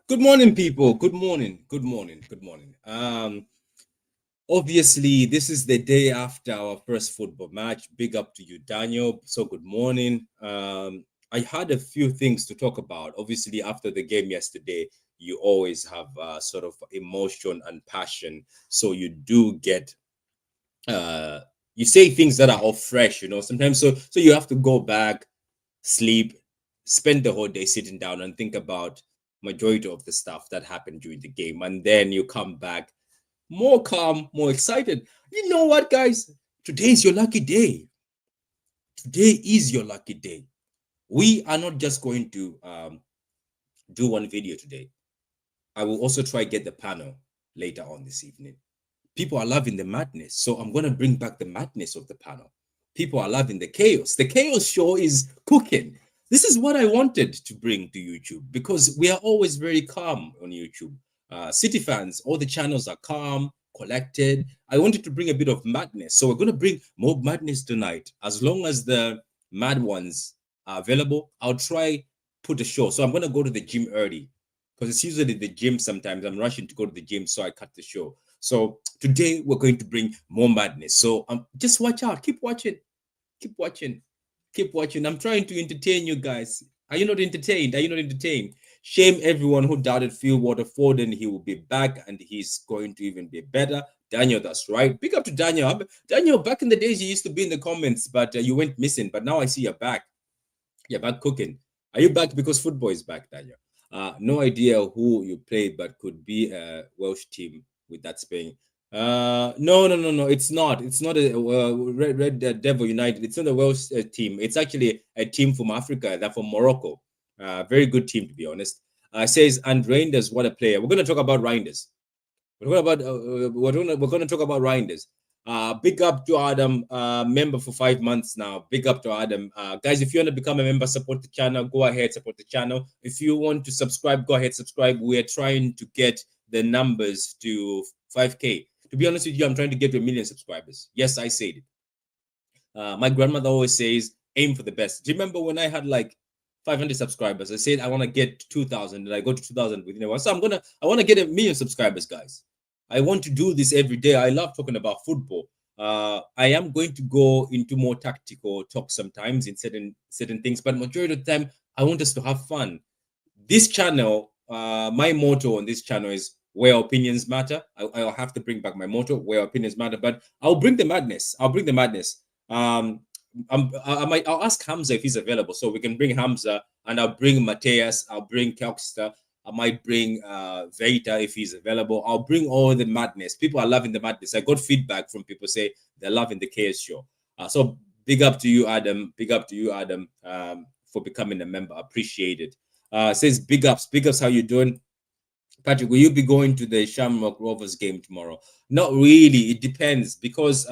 Good morning, people. Good morning. Good morning. Good morning. Obviously, this is the day after our first football match. Big up to you, Daniel. So, good morning. I had a few things to talk about. Obviously, after the game yesterday, you always have sort of emotion and passion. So, you do get uh you say things that are all fresh, sometimes. So you have to go back, sleep, spend the whole day sitting down and think about majority of the stuff that happened during the game, and then you come back more calm, more excited. You know what, guys? Today is your lucky day. Today is your lucky day. We are not just going to do one video today. I will also try get the panel later on this evening. People are loving the madness, so I'm going to bring back the madness of the panel. People are loving the chaos. The chaos show is cooking. This is what I wanted to bring to YouTube because we are always very calm on YouTube. City fans, all the channels are calm, collected. I wanted to bring a bit of madness, so we're going to bring more madness tonight. As long as the mad ones are available, I'll try put a show. So I'm going to go to the gym early because it's usually the gym. Sometimes I'm rushing to go to the gym, so I cut the show. So today we're going to bring more madness. So just watch out. Keep watching. Keep watching. Keep watching. I'm trying to entertain you guys. Are you not entertained? Are you not entertained? Shame everyone who doubted Phil Waterford, and he will be back and he's going to even be better. Daniel, that's right. Big up to Daniel. Daniel, back in the days, you used to be in the comments, but you went missing. But now I see you're back. You're back cooking. Are you back because football is back, Daniel? No idea who you played, but could be a Welsh team with that Spain. No. It's not. It's not a Red Devil United. It's not a Welsh team. It's actually a team from Africa. They're from Morocco. Very good team, to be honest. Says and Reinders, what a player. We're going to talk about Reinders. We're going to talk about Reinders. Big up to Adam, member for 5 months now. Big up to Adam. Guys, if you want to become a member, support the channel, go ahead, support the channel. If you want to subscribe, go ahead, subscribe. We are trying to get the numbers to 5K. To be honest with you, I'm trying to get to 1 million subscribers. Yes, I said it. My grandmother always says, aim for the best. Do you remember when I had like 500 subscribers? I said I want to get 2,000, and I go to 2,000 within a while. So I want to get 1 million subscribers, guys. I want to do this every day. I love talking about football. I am going to go into more tactical talk sometimes in certain things, but majority of the time, I want us to have fun. This channel, my motto on this channel is where opinions matter. I'll have to bring back my motto, where opinions matter, but I'll bring the madness. I'll bring the madness. Um, I'll ask Hamza if he's available, so we can bring Hamza, and I'll bring Mateus. I'll bring Kelkster. I might bring Veita if he's available. I'll bring all the madness. People are loving the madness. I got feedback from people say they're loving the KS show. So big up to you, Adam. Big up to you, Adam, for becoming a member. Appreciate it. Says big ups. Big ups. How you doing? Patrick, will you be going to the Shamrock Rovers game tomorrow? Not really. It depends because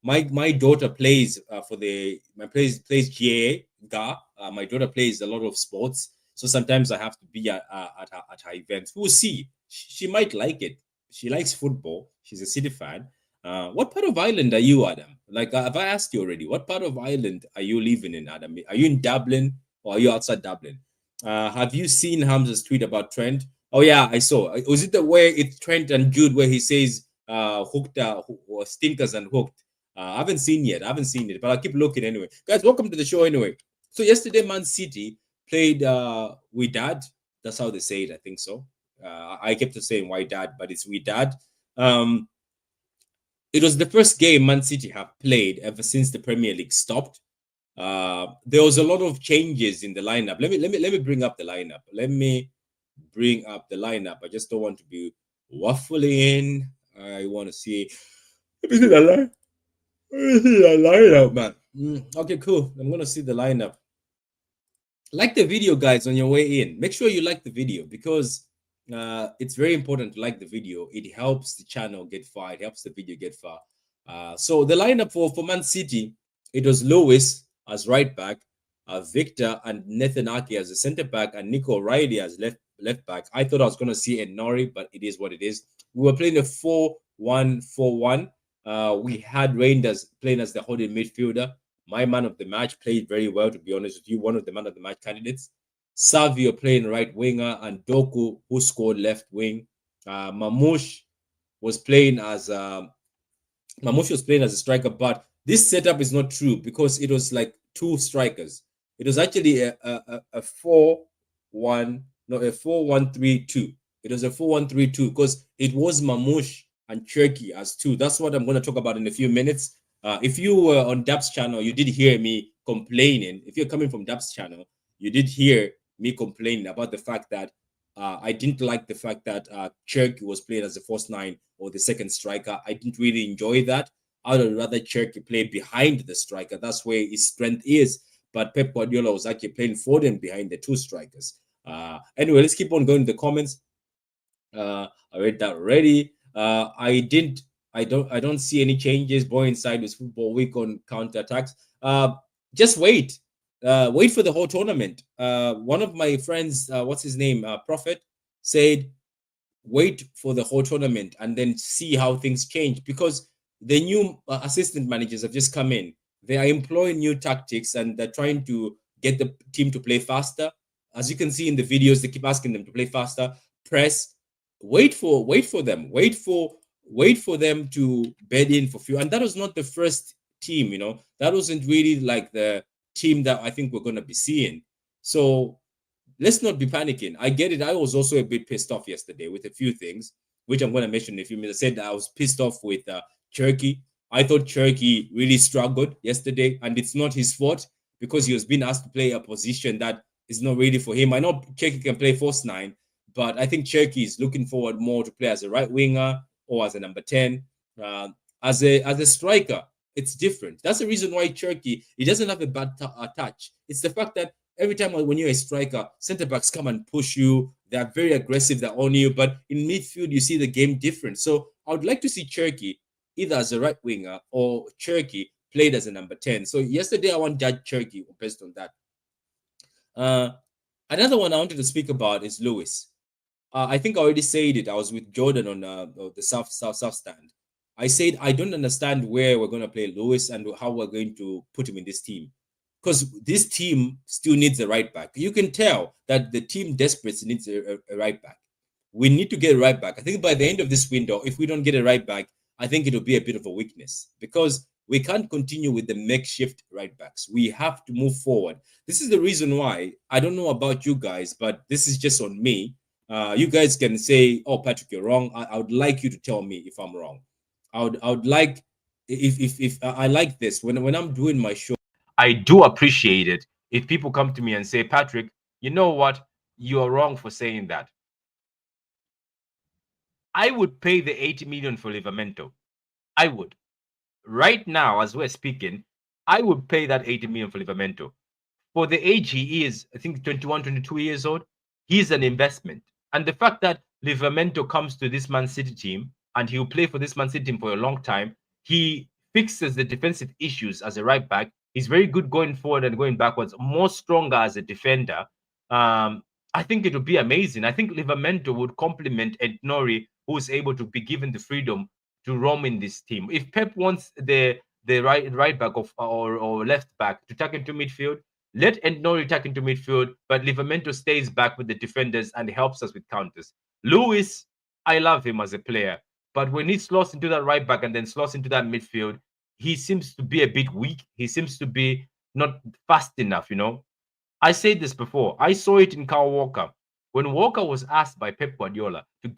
my daughter plays for the my plays GA GA. My daughter plays a lot of sports, so sometimes I have to be at her events. We'll see. She might like it. She likes football. She's a City fan. What part of Ireland are you, Adam? Like, have I asked you already? What part of Ireland are you living in, Adam? Are you in Dublin or are you outside Dublin? Have you seen Hamza's tweet about Trent? Oh yeah, I saw. Was it the way it's Trent and Jude where he says hooked or stinkers and hooked? I haven't seen yet. I haven't seen it, but I'll keep looking anyway. Guys, welcome to the show anyway. So yesterday, Man City played Wydad. That's how they say it. I think so. I kept saying Wydad, but it's Wydad. Um, it was the first game Man City have played ever since the Premier League stopped. There was a lot of changes in the lineup. Let me bring up the lineup. Let me bring up the lineup. I just don't want to be waffling. I want to see. Let me see the line. Let me see the lineup, man. Okay, cool. I'm gonna see the lineup. Like the video, guys, on your way in. Make sure you like the video because it's very important to like the video. It helps the channel get far. It helps the video get far. So the lineup for Man City, it was Lewis as right back, Victor and Nathan Ake as a center back, and Nico O'Reilly as left back. I thought I was going to see a Nori, but it is what it is. We were playing a 4-1-4-1. We had Reinders playing as the holding midfielder. My man of the match played very well, to be honest with you. One of the man of the match candidates. Savio playing right winger, and Doku, who scored left wing. Mamouche was playing as Mamouche was playing as a striker, but this setup is not true because it was like two strikers. It was actually a 4-1, no, a 4-1-3-2. It was a 4-1-3-2 because it was Mamouche and Cherki as two. That's what I'm going to talk about in a few minutes. If you were on Dub's channel, you did hear me complaining. If you're coming from Dub's channel, you did hear me complaining about the fact that I didn't like the fact that Cherky was played as the first nine or the second striker. I didn't really enjoy that. I would rather Cherky play behind the striker. That's where his strength is. But Pep Guardiola was actually playing for them behind the two strikers. Anyway, let's keep on going to the comments. I read that already. I don't see any changes. Boy inside with football week on counter attacks. Just wait. Wait for the whole tournament. One of my friends, what's his name, Prophet, said, wait for the whole tournament and then see how things change, because the new assistant managers have just come in. They are employing new tactics and they're trying to get the team to play faster. As you can see in the videos, they keep asking them to play faster, press. Wait for them. Wait for them to bed in for few. And that was not the first team. That wasn't really like the team that I think we're going to be seeing. So let's not be panicking. I get it. I was also a bit pissed off yesterday with a few things, which I'm going to mention in a few minutes. I said I was pissed off with Cherky. I thought Cherky really struggled yesterday, and it's not his fault because he was being asked to play a position that is not really for him. I know Cherky can play false nine, but I think Cherky is looking forward more to play as a right winger or as a number 10. As a striker, it's different. That's the reason why Cherky, he doesn't have a bad touch. It's the fact that every time when you're a striker, centre backs come and push you. They're very aggressive. They're on you. But in midfield, you see the game different. So I would like to see Cherky either as a right winger or Cherky played as a number 10. So yesterday, I want Judge Cherky based on that. Another one I wanted to speak about is Lewis. I think I already said it. I was with Jordan on the South stand. I said I don't understand where we're going to play Lewis and how we're going to put him in this team, because this team still needs a right back. You can tell that the team desperately needs a right back. We need to get a right back. I think by the end of this window, if we don't get a right back, I think it'll be a bit of a weakness, because we can't continue with the makeshift right backs. We have to move forward. This is the reason why, I don't know about you guys, but this is just on me. You guys can say, "Oh, Patrick, you're wrong." I would like you to tell me if I'm wrong. I would like, if I like this when I'm doing my show. I do appreciate it if people come to me and say, "Patrick, you know what? You are wrong for saying that." I would pay the 80 million for Livramento. I would. Right now, as we're speaking, I would pay that 80 million for Livramento. For the age he is, I think 21, 22 years old, he's an investment. And the fact that Livramento comes to this Man City team and he'll play for this Man City team for a long time, he fixes the defensive issues as a right back. He's very good going forward and going backwards, more stronger as a defender. I think it would be amazing. I think Livramento would complement Ednori, who is able to be given the freedom to roam in this team. If Pep wants the right back or left back to tuck into midfield, let Ednori tuck into midfield, but Livramento stays back with the defenders and helps us with counters. Lewis, I love him as a player, but when he slots into that right back and then slots into that midfield, he seems to be a bit weak. He seems to be not fast enough, I said this before. I saw it in Kyle Walker. When Walker was asked by Pep Guardiola to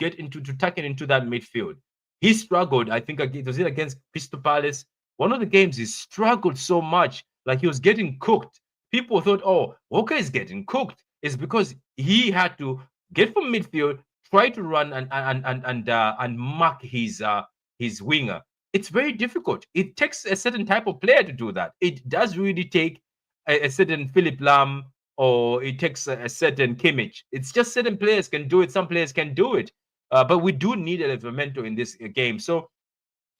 tuck it into that midfield, he struggled. I think it was against Crystal Palace. One of the games he struggled so much, like he was getting cooked. People thought, "Oh, Walker is getting cooked." It's because he had to get from midfield, try to run and mark his winger. It's very difficult. It takes a certain type of player to do that. It does really take a certain Philip Lam, or it takes a certain Kimmich. It's just certain players can do it. Some players can do it. But we do need a Livramento in this game. So,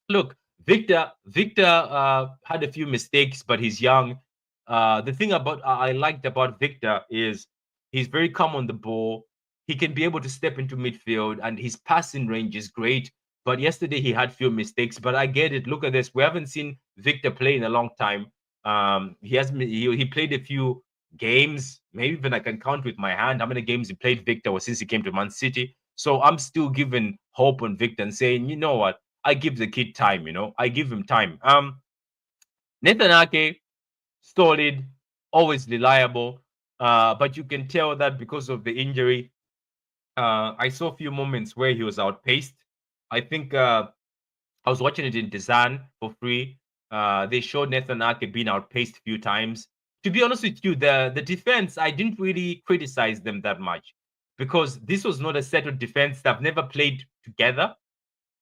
look, Victor had a few mistakes, but he's young. The thing I liked about Victor is he's very calm on the ball. He can be able to step into midfield, and his passing range is great. But yesterday he had few mistakes. But I get it. Look at this. We haven't seen Victor play in a long time. He played a few games. Maybe even I can count with my hand how many games he played Victor since he came to Man City. So I'm still giving hope on Victor and saying, you know what, I give the kid time. I give him time. Nathan Ake, solid, always reliable. But you can tell that because of the injury, I saw a few moments where he was outpaced. I think I was watching it in Design for free. They showed Nathan Ake being outpaced a few times. To be honest with you, the defense, I didn't really criticize them that much because this was not a set of defense that have never played together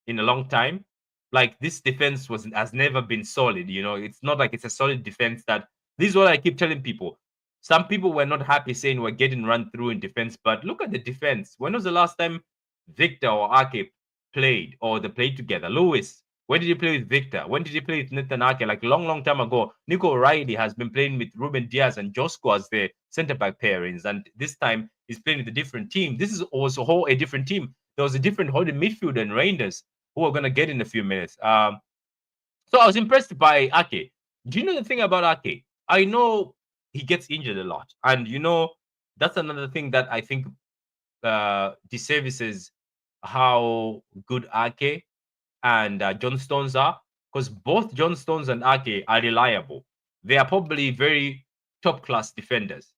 in a long time. Like this defense has never been solid. It's not like it's a solid defense. That this is what I keep telling people. Some people were not happy saying we're getting run through in defense, but look at the defense. When was the last time Victor or Ake played or they played together? Lewis, when did he play with Victor? When did he play with Nathan Ake? Like a long, long time ago. Nico O'Reilly has been playing with Ruben Diaz and Josko as the centre back pairings, and this time he's playing with a different team. This is also a different team. There was a different holding midfield and Rangers who we're going to get in a few minutes. So I was impressed by Ake. Do you know the thing about Ake? I know he gets injured a lot. And, that's another thing that I think disservices how good Ake and John Stones are. Because both John Stones and Ake are reliable. They are probably very top class defenders.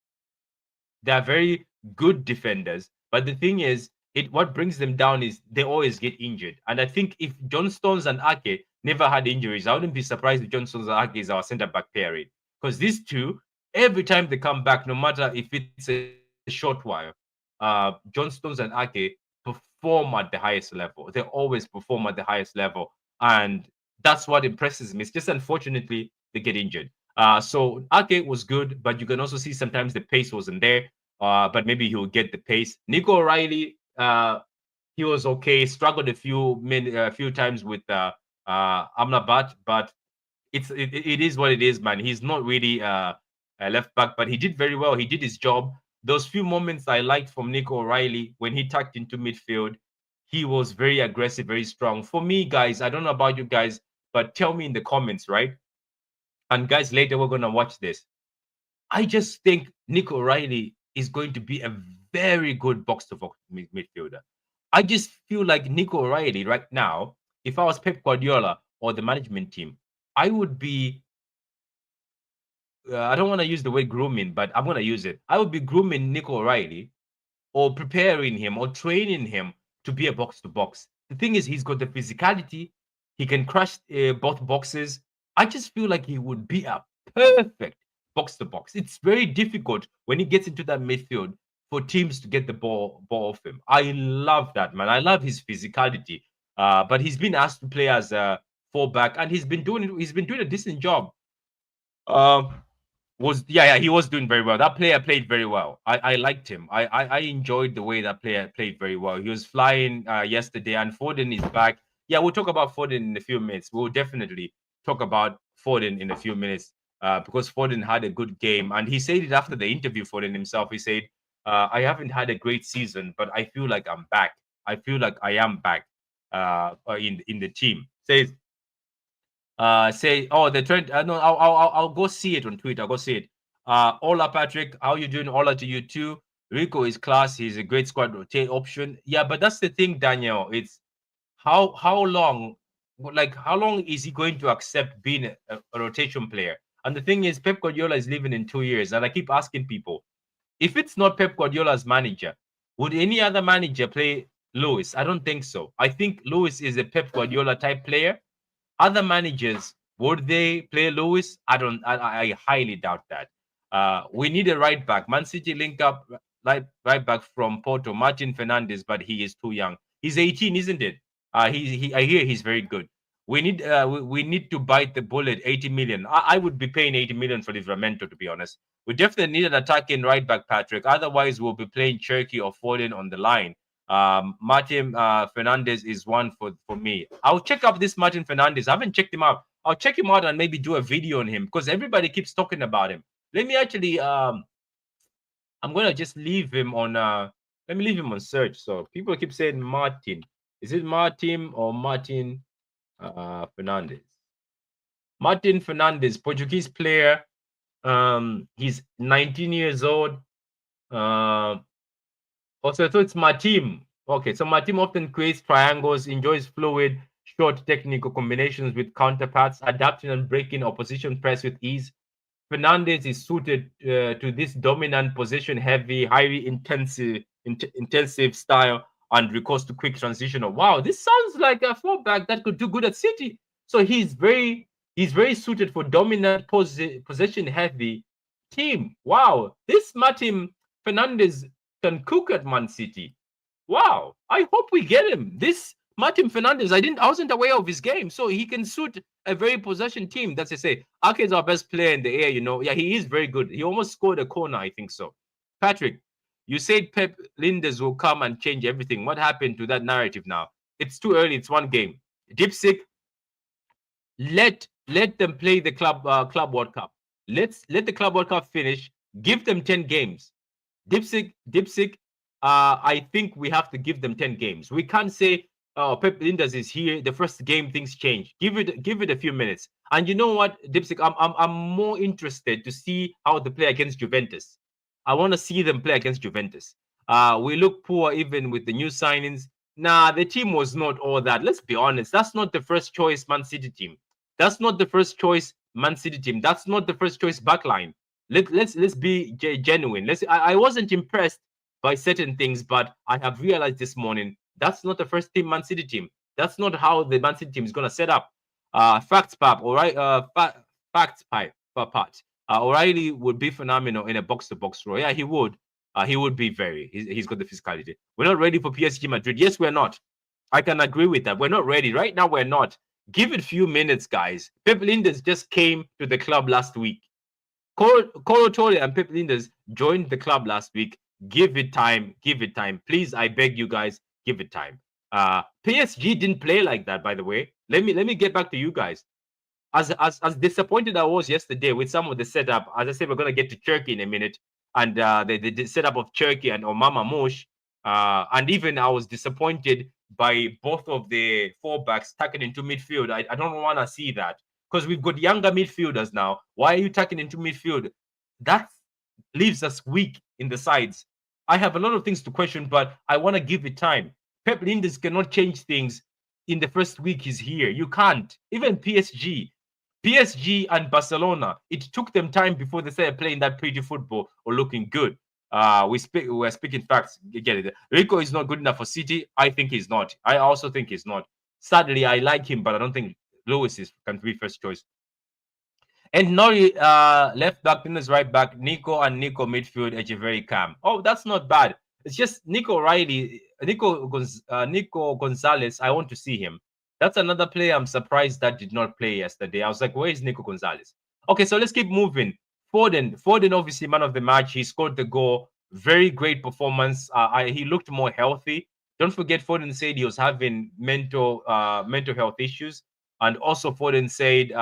They are very good defenders. But the thing is, what brings them down is they always get injured. And I think if John Stones and Ake never had injuries, I wouldn't be surprised if John Stones and Ake is our centre back pairing. Because these two, every time they come back, no matter if it's a short while, John Stones and Ake perform at the highest level. They always perform at the highest level. And that's what impresses me. It's just unfortunately they get injured. So Ake was good, but you can also see sometimes the pace wasn't there. But maybe he'll get the pace. Nico O'Reilly, he was okay. Struggled a few times with Amrabat, but it is what it is, man. He's not really a left back, but he did very well. He did his job. Those few moments I liked from Nico O'Reilly when he tucked into midfield, he was very aggressive, very strong. For me, guys, I don't know about you guys, but tell me in the comments, right? And guys, later we're gonna watch this. I just think Nick O'Reilly is going to be a very good box to box midfielder. I just feel like Nick O'Reilly right now, if I was Pep Guardiola or the management team, I would be. I don't want to use the word grooming, but I'm going to use it. I would be grooming Nick O'Reilly or preparing him or training him to be a box to box. The thing is, he's got the physicality. He can crush both boxes. I just feel like he would be a perfect box to box. It's very difficult when he gets into that midfield for teams to get the ball off him. I love that, man. I love his physicality. But he's been asked to play as a fullback, and he's been doing a decent job. He was doing very well. That player played very well. I liked him. I enjoyed the way that player played very well. He was flying yesterday, and Foden is back. Yeah, we'll talk about Foden in a few minutes. We'll definitely talk about Foden in a few minutes because Foden had a good game, and he said it after the interview. Foden himself, he said, "I haven't had a great season, but I feel like I'm back. I feel like I am back in the team." Says say, oh, the trend. No, I'll go see it on Twitter. I'll go see it. Hola, Patrick. How you doing? Hola to you too. Rico is class. He's a great squad rotate option. Yeah, but that's the thing, Daniel. It's how long, like how long is he going to accept being a rotation player? And the thing is, Pep Guardiola is leaving in 2 years, and I keep asking people, if it's not Pep Guardiola's manager, would any other manager play Lewis? I don't think so. I think Lewis is a Pep Guardiola type player. Other managers, would they play Lewis? I don't. I highly doubt that. We need a right back. Man City link up right back from Porto, Martin Fernandez, but he is too young. He's 18, isn't it? I hear he's very good. We need to bite the bullet. 80 million. I would be paying 80 million for Livramento, to be honest. We definitely need an attacking right back, Patrick. Otherwise, we'll be playing Cherky or Foden on the line. Martin Fernandez is one for me. I'll check up this Martin Fernandez. I haven't checked him out. I'll check him out and maybe do a video on him because everybody keeps talking about him. Let me actually I'm gonna just leave him on let me leave him on search. So people keep saying Martin. Is it Martin or Martin Fernandez? Martin Fernandez, Portuguese player. He's 19 years old. Also, so it's Matim. Okay, so Matim often creates triangles, enjoys fluid, short technical combinations with counterparts, adapting and breaking opposition press with ease. Fernandez is suited to this dominant, position-heavy, highly intensive style and recourse to quick transition. Wow, this sounds like a fullback that could do good at City. So he's very suited for dominant, possession-heavy team. Wow, this Martin Fernandez can cook at Man City. Wow, I hope we get him. This Martin Fernandez, I wasn't aware of his game, so he can suit a very possession team. That's to say, Ake is our best player in the air. Yeah, he is very good. He almost scored a corner, I think so. Patrick, you said Pep Linders will come and change everything. What happened to that narrative now? It's too early. It's one game. Dipsic, let them play the Club World Cup. Let the Club World Cup finish. Give them 10 games. Dipsic. I think we have to give them 10 games. We can't say, "Oh, Pep Linders is here. The first game, things change." Give it a few minutes. And you know what, Dipsic, I'm more interested to see how they play against Juventus. I want to see them play against Juventus. We look poor even with the new signings. Nah, the team was not all that. Let's be honest. That's not the first choice Man City team. That's not the first choice Man City team. That's not the first choice backline. Let's be genuine. I wasn't impressed by certain things, but I have realized this morning that's not the first team Man City team. That's not how the Man City team is gonna set up. Facts, Pap. All right. Facts, pipe. Part. O'Reilly would be phenomenal in a box-to-box role. Yeah, he would. He would be very. He's got the physicality. We're not ready for PSG Madrid. Yes, we're not. I can agree with that. We're not ready right now. We're not. Give it a few minutes, guys. Pep Linders just came to the club last week. Colo Torre and Pep Linders joined the club last week. Give it time. Give it time. Please, I beg you guys, give it time. PSG didn't play like that, by the way. Let me get back to you guys. As disappointed I was yesterday with some of the setup, as I said, we're gonna get to Turkey in a minute, and the setup of Turkey and Omama Mush, and even I was disappointed by both of the fullbacks tucking into midfield. I don't want to see that because we've got younger midfielders now. Why are you tucking into midfield? That leaves us weak in the sides. I have a lot of things to question, but I want to give it time. Pep Linders cannot change things in the first week he's here. You can't. Even PSG and Barcelona, it took them time before they started playing that pretty football or looking good. We're speaking facts. Get it? Rico is not good enough for City. I think he's not. I also think he's not. Sadly, I like him, but I don't think Lewis can be first choice. And Nori left back, Pina's right back, Nico midfield, Echeverry Cam. Oh, that's not bad. It's just Nico Riley, Nico Gonzalez. I want to see him. That's another player I'm surprised that did not play yesterday. I was like, where is Nico Gonzalez? Okay, so let's keep moving. Foden, obviously man of the match. He scored the goal. Very great performance. He looked more healthy. Don't forget, Foden said he was having mental health issues, and also Foden said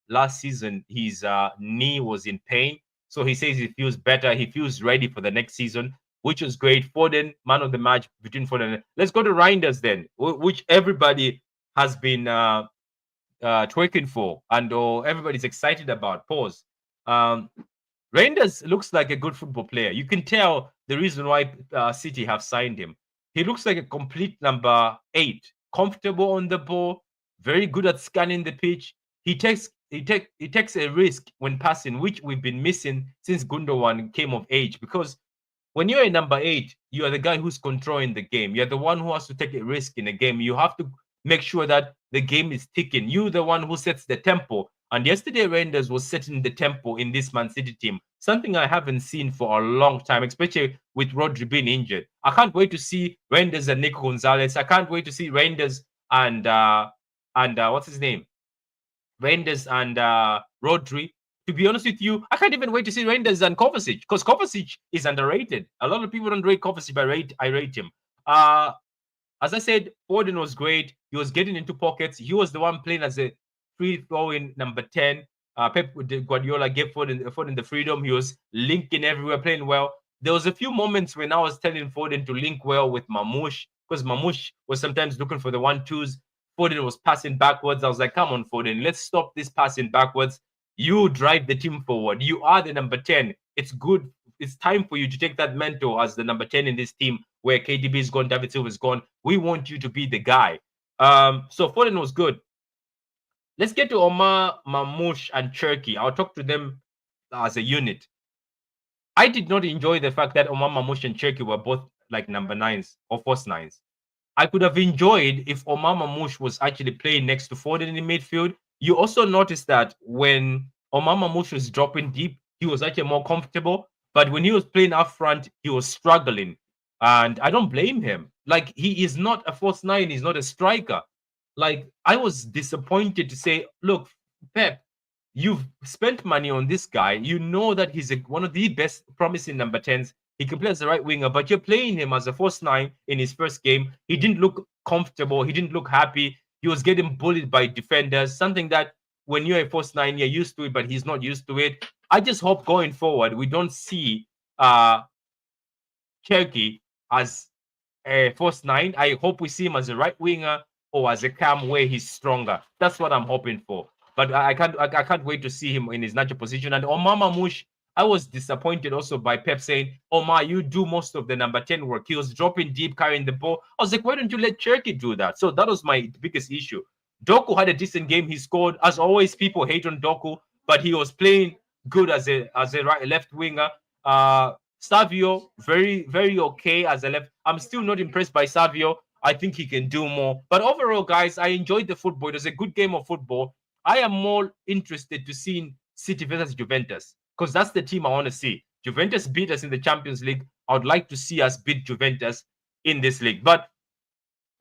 last season his knee was in pain. So he says he feels better. He feels ready for the next season, which was great. Foden, man of the match between Foden. Let's go to Reinders then, which everybody has been twerking for and everybody's excited about. Pause. Reinders looks like a good football player. You can tell the reason why City have signed him. He looks like a complete number 8, comfortable on the ball, very good at scanning the pitch. He takes a risk when passing, which we've been missing since Gundogan came of age. Because when you're a number 8, you are the guy who's controlling the game. You're the one who has to take a risk in a game. You have to make sure that the game is ticking. You're the one who sets the tempo. And yesterday, Reinders was setting the tempo in this Man City team, something I haven't seen for a long time, especially with Rodri being injured. I can't wait to see Reinders and Nico Gonzalez. I can't wait to see Reinders and what's his name? Reinders and Rodri. To be honest with you, I can't even wait to see Reinders and Kovacic, because Kovacic is underrated. A lot of people don't rate Kovacic, but I rate him. As I said, Foden was great. He was getting into pockets. He was the one playing as a free-throwing number 10. Pep Guardiola gave Foden the freedom. He was linking everywhere, playing well. There was a few moments when I was telling Foden to link well with Mamouche, because Mamouche was sometimes looking for the 1-2s. Foden was passing backwards. I was like, come on, Foden, let's stop this passing backwards. You drive the team forward. You are the number 10. It's good. It's time for you to take that mentor as the number 10 in this team where KDB is gone, David Silva is gone. We want you to be the guy. So Foden was good. Let's get to Omar, Mamouche, and Cherki. I'll talk to them as a unit. I did not enjoy the fact that Omar Mamouche and Cherki were both like number 9s or false 9s. I could have enjoyed if Omar Mamouche was actually playing next to Foden in the midfield. You also noticed that when Omar Mamouche was dropping deep, he was actually more comfortable. But when he was playing up front, he was struggling. And I don't blame him. Like, he is not a false 9. He's not a striker. Like, I was disappointed to say, look, Pep, you've spent money on this guy. You know that he's one of the best promising number 10s. He can play as the right winger, but you're playing him as a false 9 in his first game. He didn't look comfortable. He didn't look happy. He was getting bullied by defenders, something that when you're a false 9, you're used to it, but he's not used to it. I just hope going forward, we don't see Cherki as a false 9. I hope we see him as a right winger or as a cam where he's stronger. That's what I'm hoping for. But I can't wait to see him in his natural position. And Omar Mamouche, I was disappointed also by Pep saying, Omar, you do most of the number 10 work. He was dropping deep, carrying the ball. I was like, why don't you let Cherki do that? So that was my biggest issue. Doku had a decent game. He scored. As always, people hate on Doku, but he was playing good as a left winger. Savio, very, very okay as a left. I'm still not impressed by Savio. I think he can do more. But overall, guys, I enjoyed the football. It was a good game of football. I am more interested to see City versus Juventus because that's the team I want to see. Juventus beat us in the Champions League. I would like to see us beat Juventus in this league. But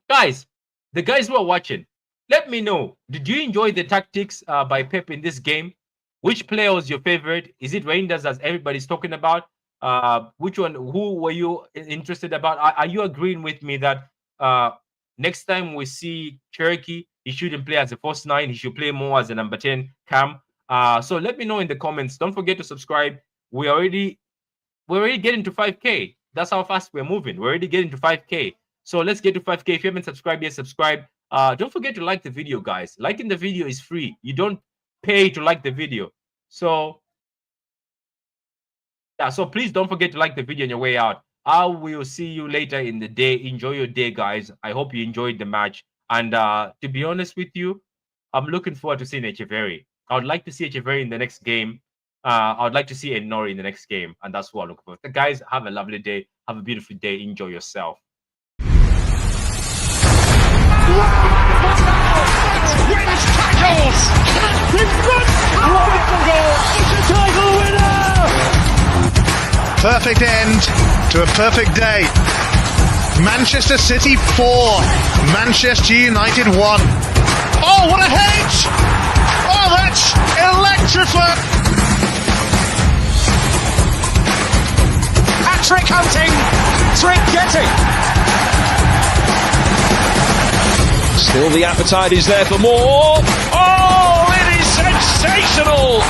guys, the guys who are watching, let me know. Did you enjoy the tactics by Pep in this game? Which player was your favorite? Is it Reinders as everybody's talking about? Which one? Who were you interested about? Are you agreeing with me that next time we see Cherki, he shouldn't play as a false 9. He should play more as a number 10 cam. So let me know in the comments. Don't forget to subscribe. We're already getting to 5K. That's how fast we're moving. We're already getting to 5K. So let's get to 5K. If you haven't subscribed yet, subscribe. Don't forget to like the video, guys. Liking the video is free. You don't pay to like the video. So yeah, so please don't forget to like the video on your way out. I will see you later in the day. Enjoy your day, guys. I hope you enjoyed the match. And to be honest with you, I'm looking forward to seeing Echeverri. I would like to see Echeverri in the next game. I would like to see Enori in the next game. And that's what I'm looking for. So guys, have a lovely day. Have a beautiful day. Enjoy yourself. Wins tackles! In front! Wonderful goal! It's a title winner! Perfect end to a perfect day. Manchester City 4, Manchester United 1. Oh, what a head! Oh, that's electrifying! Hat-trick hunting, trick getting. Still the appetite is there for more. Oh, it is sensational!